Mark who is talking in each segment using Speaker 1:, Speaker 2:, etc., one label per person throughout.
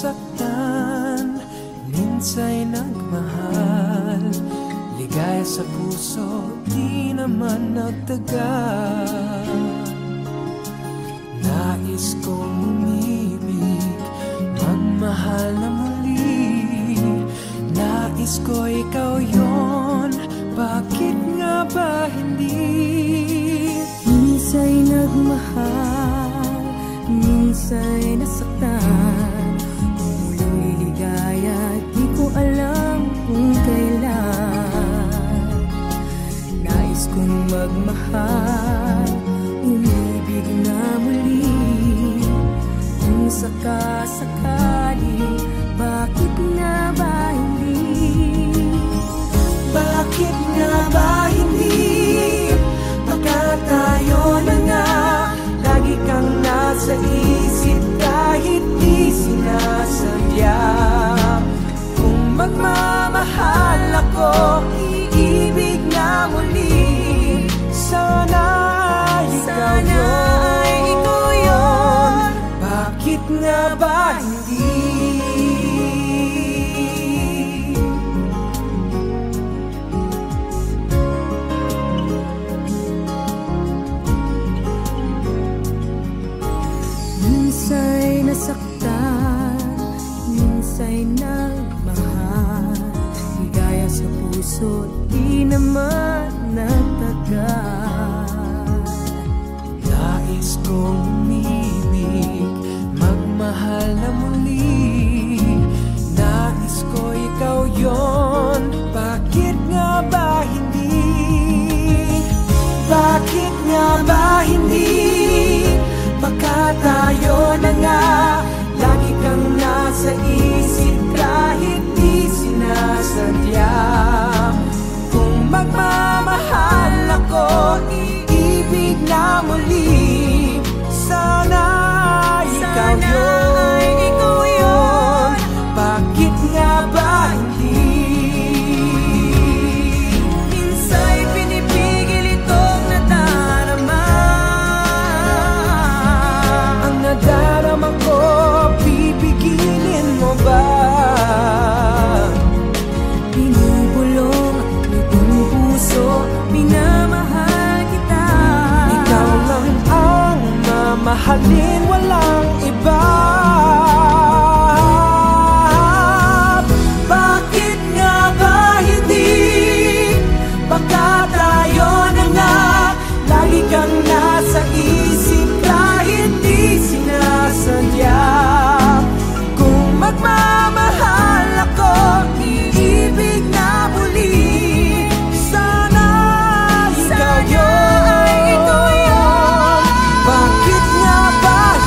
Speaker 1: nasaktan, minsa'y nagmahal. Ligaya sa puso, di naman nagtagal. Nais kong umibig, magmahal na muli. Nais ko ikaw yon, bakit nga ba hindi?
Speaker 2: Minsa'y nagmahal, minsa'y nasaktan. Kung muling liligaya, di ko alam kung kailan. Nais kong magmahal, umibig na muli. Kung sakasakali, bakit nga ba hindi?
Speaker 1: Bakit nga ba hindi? Baka tayo na nga, lagi kang nasa isip kahit di sinasadya. Kung magmamahal ako, iibig na muli. Sana ikaw yun, bakit nga ba hindi?
Speaker 2: Minsa'y nasaktan, minsa'y nagmahal. Ligaya sa puso, di naman nagtagal.
Speaker 1: Nais kong umibig, magmahal na muli. Nais ko ikaw yon, bakit nga ba hindi? Bakit nga ba hindi? Baka tayo na nga, lagi kang nasa isip kahit di sinasadya. Kung magmamahal ako, iibig na muli. Sana ikaw yun, bakit nga ba hindi? Minsa'y pinipigil itong nadarama. Ang nadarama ko, pipigilin mo ba?
Speaker 2: Binubulong itong puso, minamahal kita.
Speaker 1: Ikaw lang ang mamahalin, walang iba. Bakit nga ba hindi? Baka tayo na nga, lagi kang nasa isip kahit di sinasadya. Kung magmamahal ako, iibig na muli. Sana ikaw yun, bakit nga ba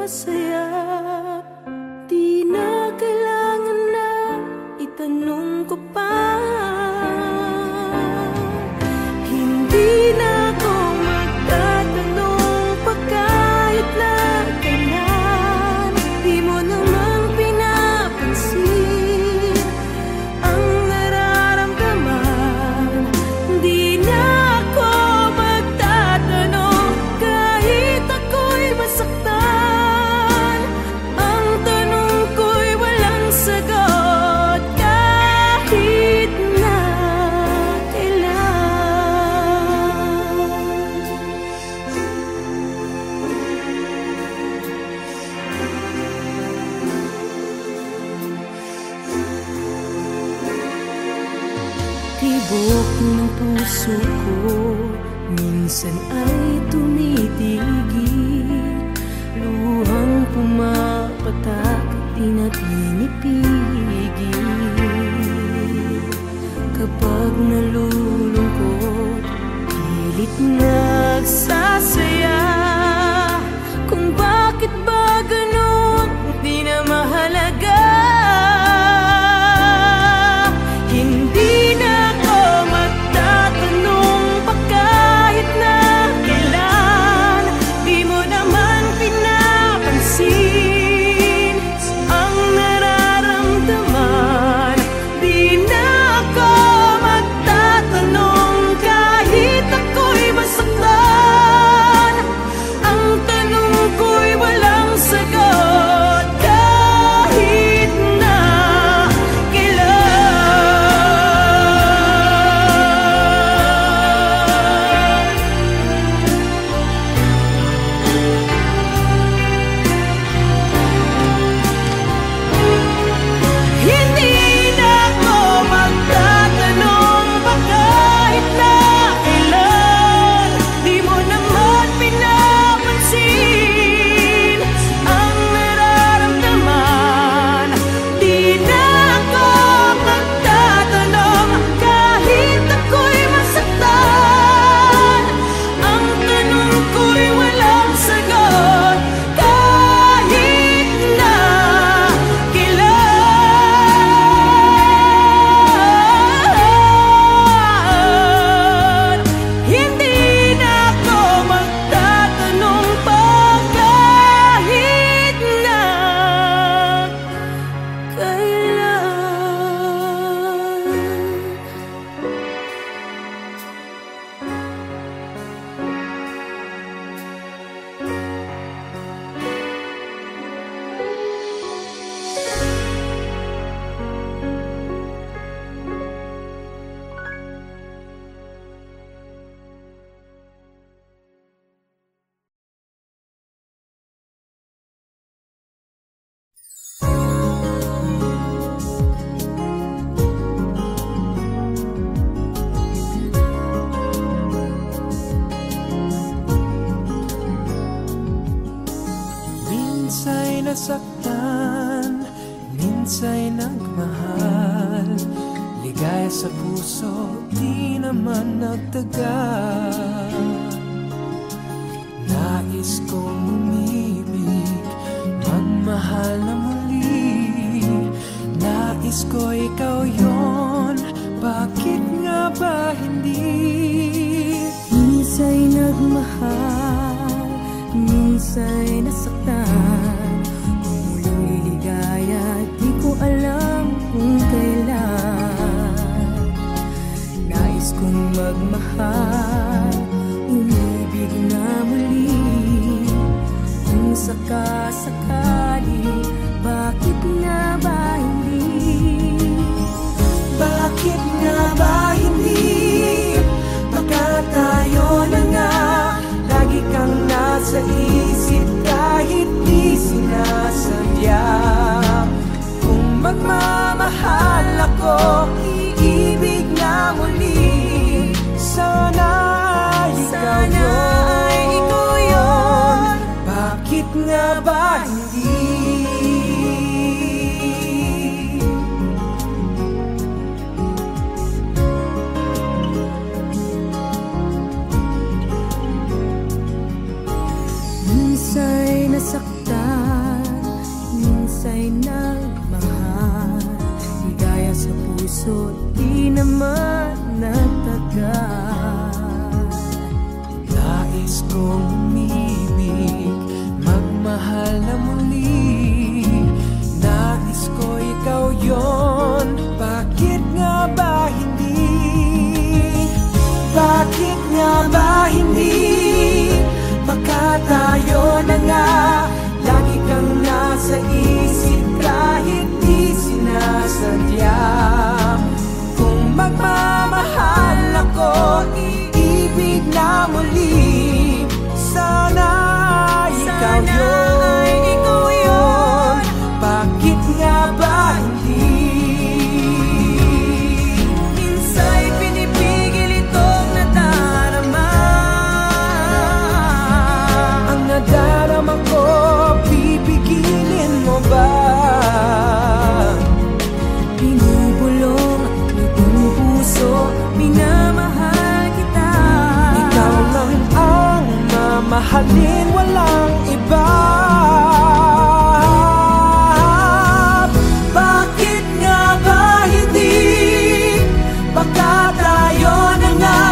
Speaker 2: masaya. Di na kailangan na itanong ko pa. Hindi na ako magtatanong pa kahit na kailan. Di mo naman pinapansin ang nararamdaman. Di na ako magtatanong kahit ako'y masaktan. Ang tanong ko'y walang sagot kahit na tibok ng puso ko minsan ay tumitigil. Luhang pumapatak, di na tinipigil. Kapag nalulungkot, pilit nagsasaya. Kung bakit ba ganun, di na mahalaga. Hindi na ako magtatanong pa kahit na kailan. Di mo naman pinapansin ang nararamdaman. Di na ako magtatanong kahit ako'y masaktan. Ang tanong ko'y walang sagot kahit na hindi na ako magtatanong pa kahit na kailan. Di mo naman pinapansin ang nararamdaman. Di na ako magtatanong kahit ako'y masaktan. Ang tanong ko'y walang sagot kahit na kailan. Hindi na ako magtatanong pa kahit na kailan.
Speaker 1: Minsa'y nasaktan, minsa'y nagmahal. Ligaya sa puso, di naman nagtagal. Nais kong umibig, magmahal na muli. Nais ko ikaw yon, bakit nga ba hindi?
Speaker 2: Minsa'y nagmahal, minsa'y nasaktan. Kung muling liligaya, di ko alam kung kailan. Nais kong magmahal, umibig na muli. Kung sakasakali, bakit nga ba hindi?
Speaker 1: Bakit nga ba hindi? Baka tayo na nga, lagi kang nasa isip kahit di sinasadya. Kung magmamahal ako, iibig na muli. Sana ikaw yun. Bakit nga ba hindi?
Speaker 2: Minsa'y nasaktan, ay nagmahal, ligaya sa puso di naman nagtagal.
Speaker 1: Nais kong umibig, magmahal na muli. Nais ko ikaw yon, bakit nga ba hindi? Bakit nga ba hindi? Baka tayo na nga, lagi kang nasa isip kahit di sinasadya. Kung magmamahal ako, iibig na muli, sana ikaw yun. Bakit nga ba hindi? Minsa'y pinipigil itong nadarama. Ang nadarama ko, pipigilin mo ba?
Speaker 2: Binubulong itong puso, minamahal kita.
Speaker 1: Ikaw lang ang mamahalin, walang iba. Bakit nga ba hindi? Baka tayo na nga,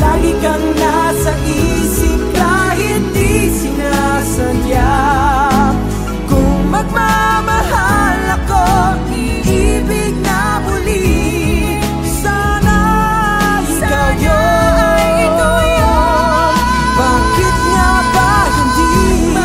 Speaker 1: lagi kang nasa isip kahit di sinasadya. Kung magmamahal ako, iibig na muli, sana ikaw yun. Bakit nga ba hindi?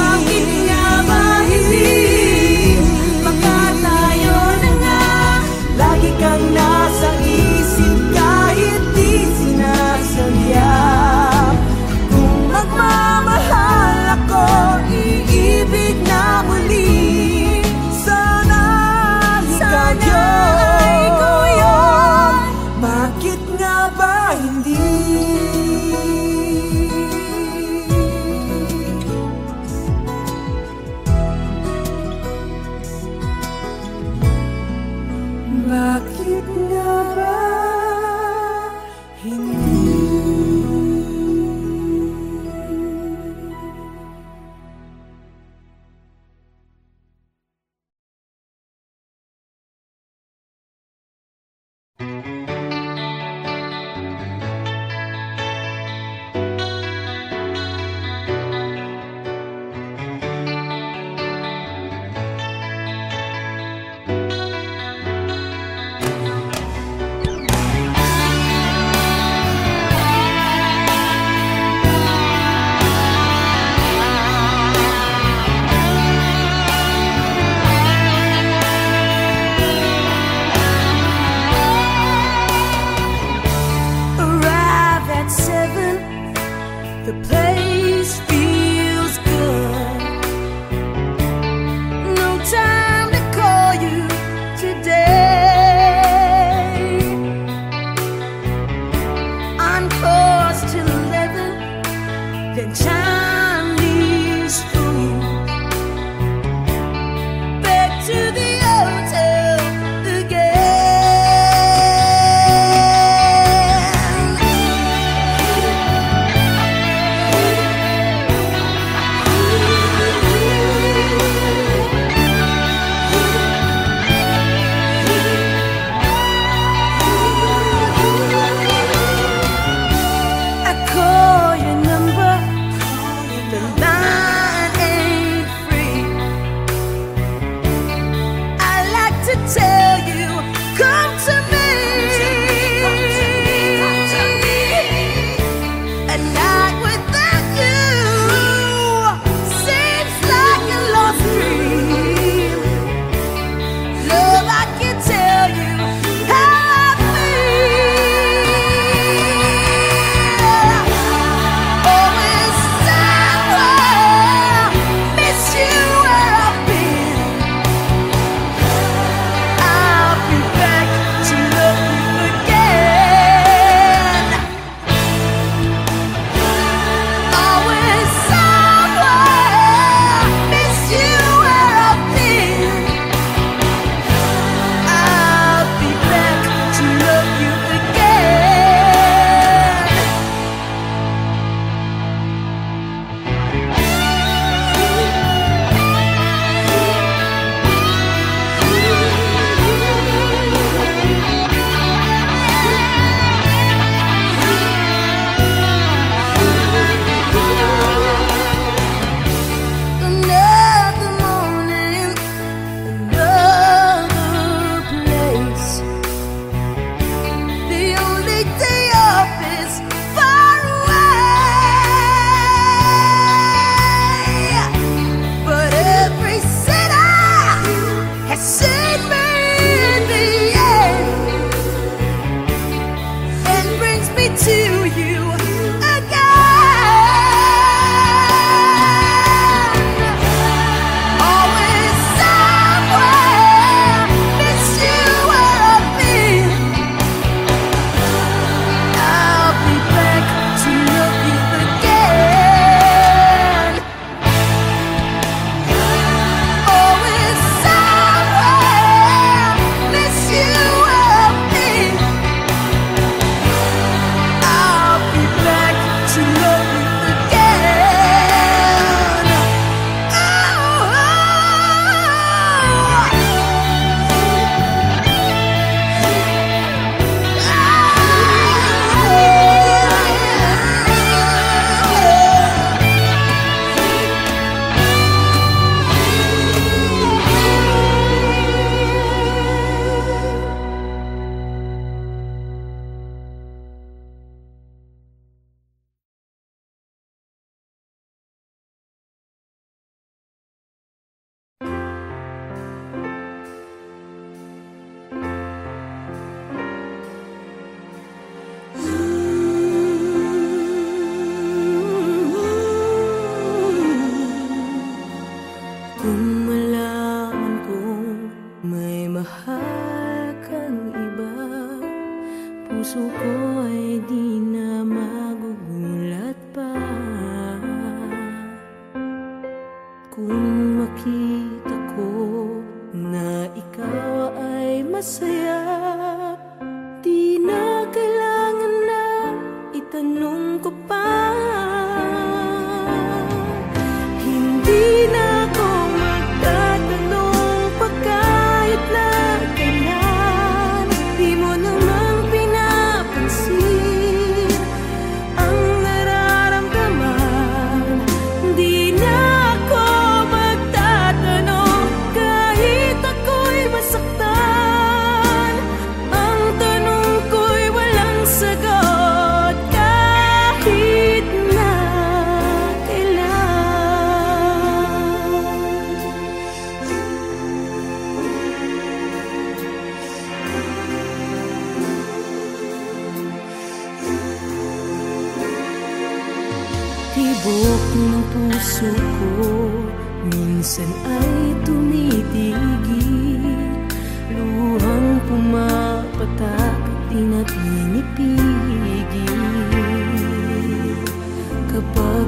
Speaker 2: kung makita ko na ikaw ay masaya, di na kailangan na itanong ko pa. Hindi na ako magtatanong pa kahit na kailan. Di mo namang pinapansin ang nararamdaman. Di na ako magtatanong kahit ako'y masaktan. Ang tanong ko'y walang sagot kahit na tibok ng puso ko minsan ay tumitigil, luhang pumapatak di na pinipigil. Kapag